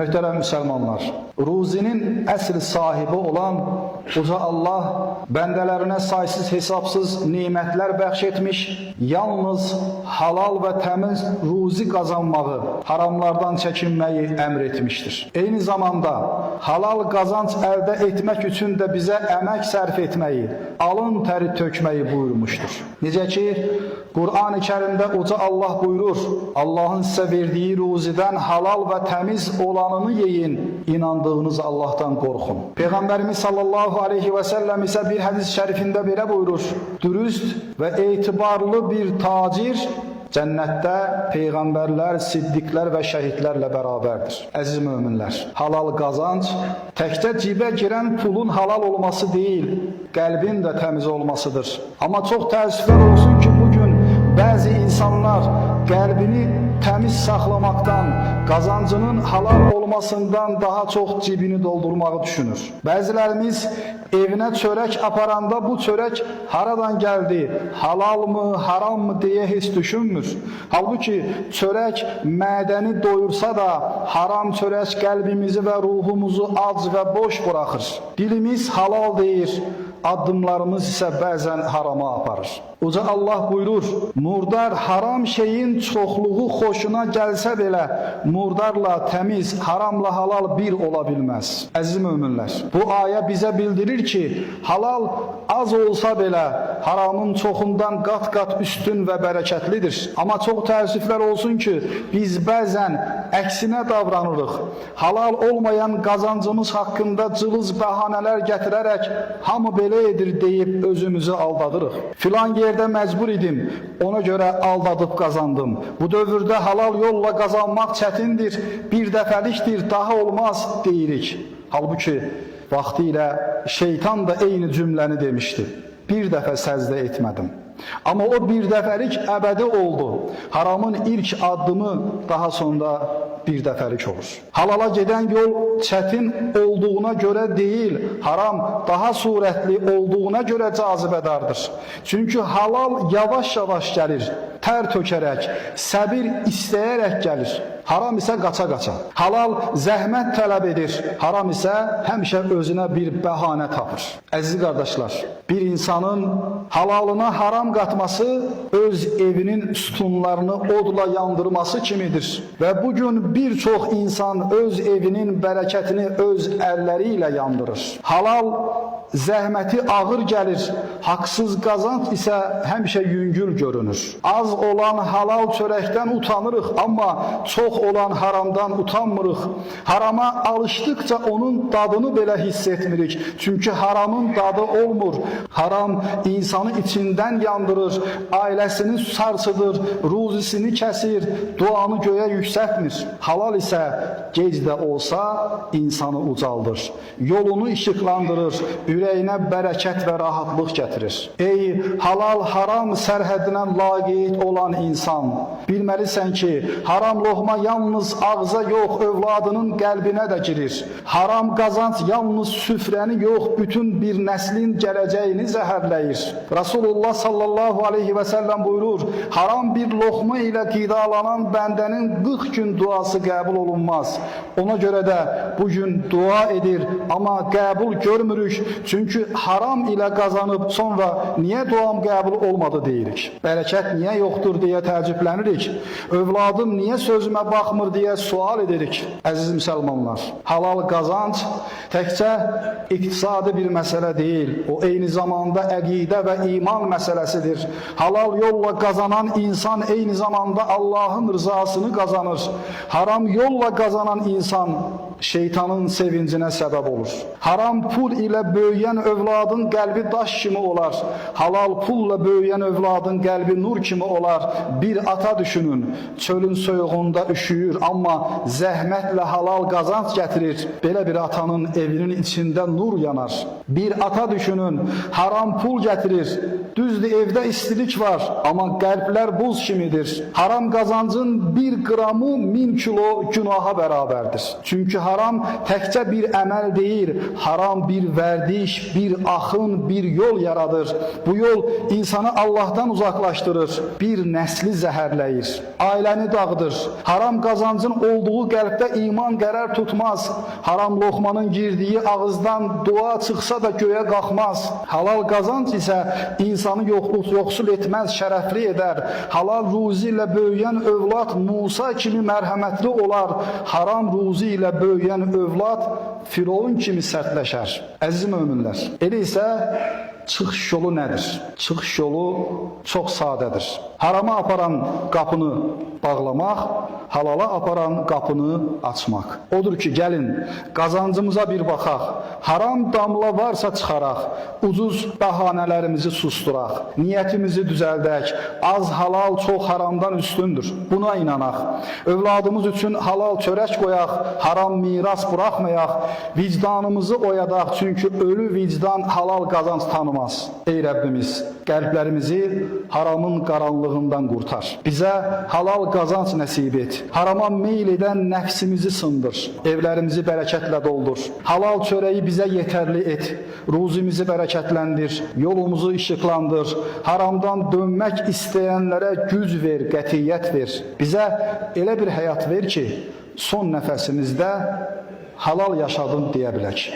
Möhtərəm müsəlmanlar, ruzinin əsl sahibi olan Uca Allah bəndələrinə saysız hesabsız nimətlər bəxş etmiş, yalnız halal və təmiz ruzi qazanmağı, haramlardan çəkinməyi əmr etmişdir. Eyni zamanda halal qazanc əldə etmək üçün də bizə əmək sərf etməyi, alın təri tökməyi buyurmuşdur. Necə ki, Qur'an-ı Kərimdə Uca Allah buyurur, Allahın sizə verdiyi ruzidən halal və təmiz olanını yeyin, inandığınız Allahdan qorxun. Peyğəmbərimiz sallallahu aleyhi və səlləm isə bir hədis şərifində belə buyurur, dürüst və etibarlı bir tacir cənnətdə peyğəmbərlər, siddiqlər və şəhidlərlə bərabərdir. Əziz möminlər, halal qazanc təkcə cibə girən pulun halal olması deyil, qəlbin də təmiz olmasıdır. Amma çox təəssüflər olsun ki, bugün bəzi insanlar qəlbini təmiz saxlamaqdan, qazancının halal olmasından daha çox cibini doldurmağı düşünür. Bəzilərimiz evinə çörək aparanda bu çörək haradan gəldi, halal mı, haram mı deyə heç düşünmür. Halbuki çörək mədəni doyursa da haram çörək qəlbimizi və ruhumuzu ac və boş buraxır. Dilimiz halal deyir, addımlarımız isə bəzən harama aparır. Uca Allah buyurur, murdar haram şeyin çoxluğu xoşuna gəlsə belə, murdarla təmiz, haramla halal bir ola bilməz. Əziz möminlər, bu ayə bizə bildirir ki, halal az olsa belə, haramın çoxundan qat-qat üstün və bərəkətlidir. Amma çox təəssüflər olsun ki, biz bəzən əksinə davranırıq. Halal olmayan qazancımız haqqında cılız bəhanələr gətirərək, hamı belə edir deyib özümüzü aldadırıq. Filan yerdə məcbur idim, ona görə aldadıb qazandım. Bu dövrdə halal yolla qazanmaq çətindir, bir dəfəlikdir, daha olmaz deyirik. Halbuki vaxtı ilə şeytan da eyni cümləni demişdi. Bir dəfə səzdə etmədim. Amma o bir dəfəlik əbədi oldu. Haramın ilk addımı daha sonra bir dəfəlik olur. Halala gedən yol çətin olduğuna görə deyil, haram daha surətli olduğuna görə cazibədardır. Çünki halal yavaş-yavaş gəlir, tər tökərək, səbir istəyərək gəlir. Haram isə qaça-qaça. Halal zəhmət tələb edir, haram isə həmişə özünə bir bəhanə tapır. Əziz qardaşlar, bir insanın halalına haram qatması öz evinin sütunlarını odla yandırması kimidir. Və bugün bir çox insan öz evinin bərəkətini öz əlləri ilə yandırır. Halal zəhməti ağır gəlir, haqsız qazanc isə həmişə yüngül görünür. Az olan halal çörəkdən utanırıq, amma çox olan haramdan utanmırıq. Harama alışdıqca onun dadını belə hiss etmirik. Çünki haramın dadı olmur. Haram insanı içindən yandırır, ailəsini sarsıdır, ruzisini kəsir, duanı göyə yüksəltmir. Halal isə gec də olsa insanı ucaldır, yolunu işıqlandırır, ürəyinə bərəkət və rahatlıq gətirir. Ey halal haram sərhədinə laqeyd olan insan, bilməlisən ki, haram loğma yalnız ağza yox, övladının qəlbinə də girir. Haram qazanc yalnız süfrəni yox, bütün bir nəslin gələcəyini zəhərləyir. Rasulullah sallallahu aleyhi və səlləm buyurur, haram bir loğma ilə qidalanan bəndənin 40 gün duası qəbul olunmaz. Ona görə də bugün dua edir, amma qəbul görmürük. Çünki haram ilə qazanıb sonra niyə duam qəbul olmadı deyirik. Bərəkət niyə yoxdur deyə təəccüblənirik. Övladım niyə sözümə baxmır deyə sual edirik. Əziz müsəlmanlar, halal qazanc təkcə iqtisadi bir məsələ deyil. O eyni zamanda əqidə və iman məsələsidir. Halal yolla qazanan insan eyni zamanda Allahın rızasını qazanır. Haram yolla qazanan insan şeytanın sevincinə səbəb olur. Haram pul ilə böyüyən övladın qəlbi daş kimi olar. Halal pulla böyüyən övladın qəlbi nur kimi olar. Bir ata düşünün, çölün soyuğunda üşüyür, amma zəhmətlə halal qazanc gətirir. Belə bir atanın evinin içində nur yanar. Bir ata düşünün, haram pul gətirir. Düzdür, evdə istilik var, amma qəlblər buz kimidir. Haram qazancın 1 qramı 1000 kilo günaha bərabərdir. Çünki haram təkcə bir əməl deyil, haram bir vərdiş, bir axın, bir yol yaradır. Bu yol insanı Allahdan uzaqlaşdırır, bir nəsli zəhərləyir, ailəni dağıdır. Haram qazancın olduğu qəlbdə iman qərar tutmaz. Haram loxmanın girdiyi ağızdan dua çıxsa da göyə qalxmaz. Halal qazanc isə insanı yoxsul etməz, şərəfli edər. Halal ruzi ilə böyüyən övlad Musa kimi mərhəmətli olar. Haram ruzi ilə böyüyən övlad Firavun kimi sərtləşər. Əziz möminlər, elə isə çıxış yolu nədir? Çıxış yolu çox sadədir. Harama aparan qapını bağlamaq, halala aparan qapını açmaq. Odur ki, gəlin, qazancımıza bir baxaq. Haram damla varsa çıxaraq, ucuz bəhanələrimizi susturaq, niyyətimizi düzəldək. Az halal çox haramdan üstündür. Buna inanaq. Övladımız üçün halal çörək qoyaq, haram miras buraxmayaq, vicdanımızı oyadaq. Çünki ölü vicdan halal qazanc tanımaz. Ey Rəbbimiz, qəlblərimizi haramın qaranlığından qurtar. Bizə halal qazanc nəsib et. Harama meyl edən nəfsimizi sındır. Evlərimizi bərəkətlə doldur. Halal çörəyi bizə yetərli et. Ruzimizi bərəkətləndir. Yolumuzu işıqlandır. Haramdan dönmək istəyənlərə güc ver, qətiyyət ver. Bizə elə bir həyat ver ki, son nəfəsimizdə halal yaşadım deyə bilək.